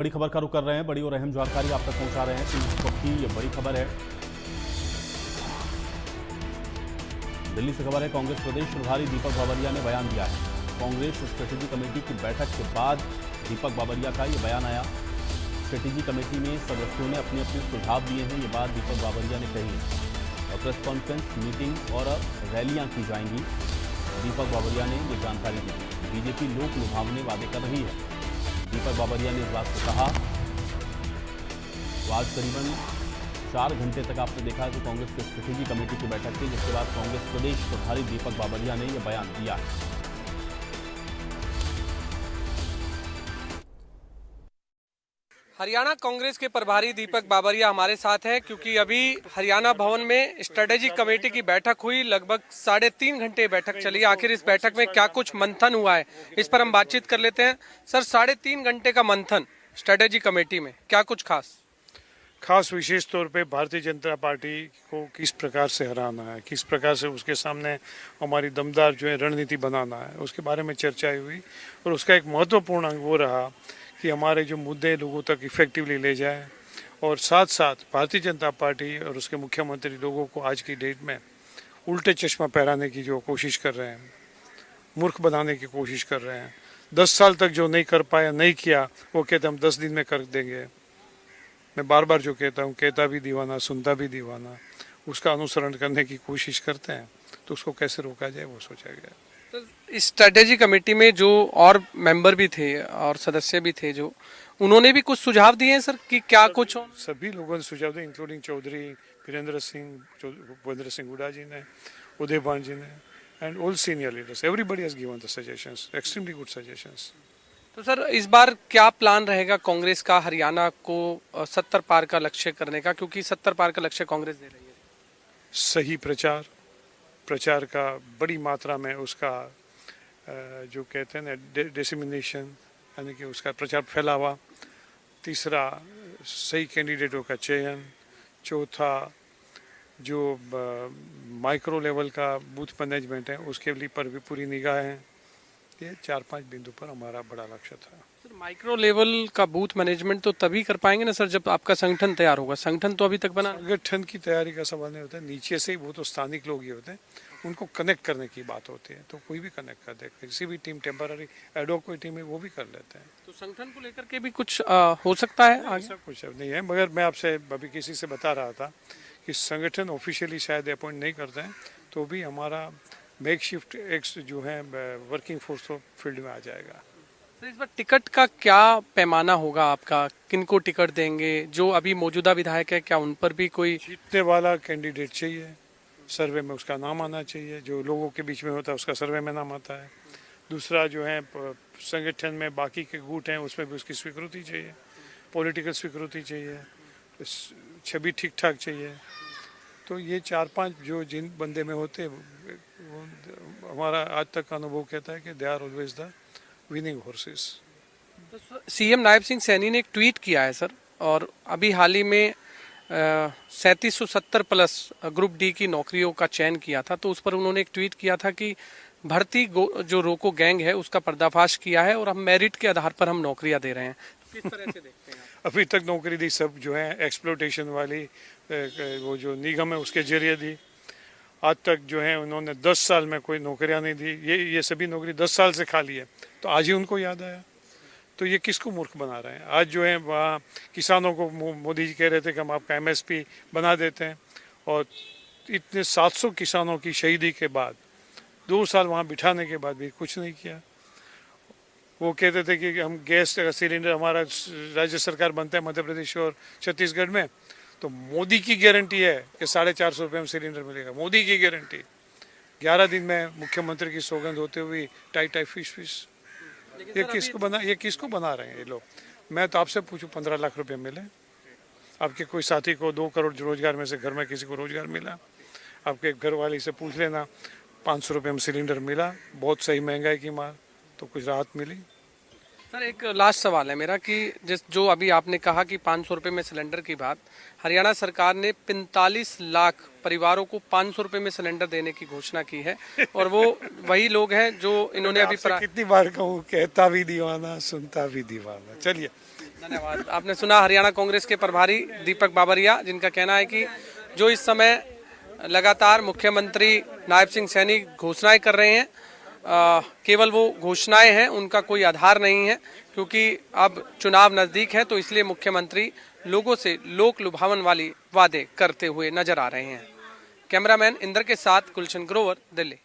बड़ी खबर का रुख कर रहे हैं। बड़ी और अहम जानकारी आप तक पहुंचा रहे हैं। इस वक्त की ये बड़ी खबर है। दिल्ली से खबर है। कांग्रेस प्रदेश प्रभारी दीपक बाबरिया ने बयान दिया है। कांग्रेस स्ट्रेटेजी कमेटी की बैठक के बाद दीपक बाबरिया का ये बयान आया। स्ट्रेटेजी कमेटी में सदस्यों ने अपने अपने सुझाव दिए हैं। ये बात दीपक बाबरिया ने कही है। प्रेस कॉन्फ्रेंस, मीटिंग और रैलियां की जाएंगी। दीपक बाबरिया ने ये जानकारी दी। बीजेपी लोक लुभावने वादे कर रही है। दीपक बाबरिया ने इस बात को कहा। तो आज करीबन 4 घंटे तक आपने देखा कि कांग्रेस की स्ट्रेटेजी कमेटी की बैठक थी, जिसके बाद कांग्रेस प्रदेश प्रभारी दीपक बाबरिया ने यह बयान दिया है। हरियाणा कांग्रेस के प्रभारी दीपक बाबरिया हमारे साथ हैं, क्योंकि अभी हरियाणा भवन में स्ट्रेटेजी कमेटी की बैठक हुई। लगभग 3.5 घंटे बैठक चली। आखिर इस बैठक में क्या कुछ मंथन हुआ है, इस पर हम बातचीत कर लेते हैं। सर, 3.5 घंटे का मंथन स्ट्रेटेजी कमेटी में, क्या कुछ खास विशेष तौर पे भारतीय जनता पार्टी को किस प्रकार से हराना है, किस प्रकार से उसके सामने हमारी दमदार जो है रणनीति बनाना है, उसके बारे में चर्चा हुई। और उसका एक महत्वपूर्ण अंग वो रहा कि हमारे जो मुद्दे लोगों तक इफेक्टिवली ले जाए, और साथ साथ भारतीय जनता पार्टी और उसके मुख्यमंत्री लोगों को आज की डेट में उल्टे चश्मा पहराने की जो कोशिश कर रहे हैं, मूर्ख बनाने की कोशिश कर रहे हैं। 10 साल तक जो नहीं कर पाया, नहीं किया, वो कहते हम 10 दिन में कर देंगे। मैं बार बार जो कहता हूँ, कहता भी दीवाना सुनता भी दीवाना, उसका अनुसरण करने की कोशिश करते हैं। तो उसको कैसे रोका जाए वो सोचा गया। तो इस स्ट्रेटेजी कमेटी में जो और मेंबर भी थे और सदस्य भी थे, जो उन्होंने भी कुछ सुझाव दिए हैं सर कि क्या कुछ हो? सभी लोगों ने सुझाव दिए, इंक्लूडिंग चौधरी वीरेंद्र सिंह हुड्डा जी ने, उदयभान जी ने, and all senior leaders. Everybody has given the suggestions, extremely good suggestions. तो सर, इस बार क्या प्लान रहेगा कांग्रेस का हरियाणा को 70 पार का लक्ष्य करने का, क्योंकि 70 पार का लक्ष्य कांग्रेस दे रही है? सही प्रचार का बड़ी मात्रा में उसका जो कहते हैं ना डिसेमिनेशन, यानी कि उसका प्रचार फैलावा। तीसरा, सही कैंडिडेटों का चयन। चौथा, जो माइक्रो लेवल का बूथ मैनेजमेंट है, उसके लिए पर भी पूरी निगाह है। ये 4-5 बिंदु पर हमारा बड़ा लक्ष्य था। सर, माइक्रो लेवल का बूथ मैनेजमेंट तो तभी कर पाएंगे ना सर, जब आपका संगठन तैयार होगा। संगठन तो अभी तक बना। संगठन की तैयारी का सवाल नहीं होता है, नीचे से ही वो तो स्थानिक लोग ही होते हैं, उनको कनेक्ट करने की बात होती है। तो कोई भी कनेक्ट कर दे, किसी भी टीम, टेम्पररी एडॉक कोई टीम है, वो भी कर लेते हैं। तो संगठन को लेकर के भी कुछ हो सकता है आगे? ऐसा कुछ नहीं है, मगर मैं आपसे अभी किसी से बता रहा था कि संगठन ऑफिशियली शायद अपॉइंट नहीं करते हैं, तो भी हमारा मेक शिफ्ट एक्स जो है वर्किंग फोर्स तो फील्ड में आ जाएगा। सर, इस बार टिकट का क्या पैमाना होगा आपका? किनको टिकट देंगे? जो अभी मौजूदा विधायक है, क्या उन पर भी कोई जीतने वाला कैंडिडेट चाहिए? सर्वे में उसका नाम आना चाहिए। जो लोगों के बीच में होता है उसका सर्वे में नाम आता है। दूसरा जो है, संगठन में बाकी के गुट हैं, उसमें भी उसकी स्वीकृति चाहिए, पॉलिटिकल स्वीकृति चाहिए, छवि ठीक ठाक चाहिए। तो ये 4-5 जो जिन बंदे में होते, हमारा आज तक का अनुभव कहता है कि they are always the winning horses. CM Nayab Singh Saini ने एक ट्वीट किया है सर, और अभी हाल ही में 3770 प्लस ग्रुप डी की नौकरियों का चयन किया था। तो उस पर उन्होंने एक ट्वीट किया था कि भर्ती जो रोको गैंग है उसका पर्दाफाश किया है और हम मेरिट के आधार पर हम नौकरियां दे रहे हैं। किस तरह से देखते हैं? अभी तक नौकरी दी सब जो है एक्सप्लोटेशन वाली, वो जो निगम है उसके जरिए दी। आज तक जो है उन्होंने 10 साल में कोई नौकरियां नहीं दी। ये सभी नौकरी 10 साल से खाली है, तो आज ही उनको याद आया। तो ये किसको मूर्ख बना रहे हैं? आज जो है वहाँ किसानों को मोदी जी कह रहे थे कि हम आपका MSP बना देते हैं, और इतने 700 किसानों की शहीदी के बाद 2 साल वहाँ बिठाने के बाद भी कुछ नहीं किया। वो कहते थे कि हम गैस का सिलेंडर, हमारा राज्य सरकार बनता है मध्य प्रदेश और छत्तीसगढ़ में, तो मोदी की गारंटी है कि 450 रुपये में सिलेंडर मिलेगा। मोदी की गारंटी। 11 दिन में मुख्यमंत्री की सौगंध होते हुए टाई फिश। ये किसको बना रहे हैं ये लोग? मैं तो आपसे पूछूं, 15 लाख रुपए मिले? आपके कोई साथी को 2 करोड़ रोजगार में से घर में किसी को रोजगार मिला? आपके घर वाले से पूछ लेना, 500 रुपये में सिलेंडर मिला? बहुत सही महंगाई की मार, तो कुछ राहत मिली? सर, एक लास्ट सवाल है मेरा कि जो अभी आपने कहा कि 500 रुपये में सिलेंडर की बात, हरियाणा सरकार ने 45 लाख परिवारों को 500 रुपये में सिलेंडर देने की घोषणा की है, और वो वही लोग हैं जो इन्होंने अभी कितनी बार कहूँ, कहता भी दीवाना सुनता भी दीवाना। चलिए धन्यवाद। आपने सुना हरियाणा कांग्रेस के प्रभारी दीपक बाबरिया, जिनका कहना है कि जो इस समय लगातार मुख्यमंत्री नायब सिंह सैनी घोषणाएं कर रहे हैं, केवल वो घोषणाएं हैं, उनका कोई आधार नहीं है, क्योंकि अब चुनाव नजदीक है, तो इसलिए मुख्यमंत्री लोगों से लोक लुभावन वाली वादे करते हुए नजर आ रहे हैं। कैमरामैन इंदर के साथ गुलशन ग्रोवर, दिल्ली।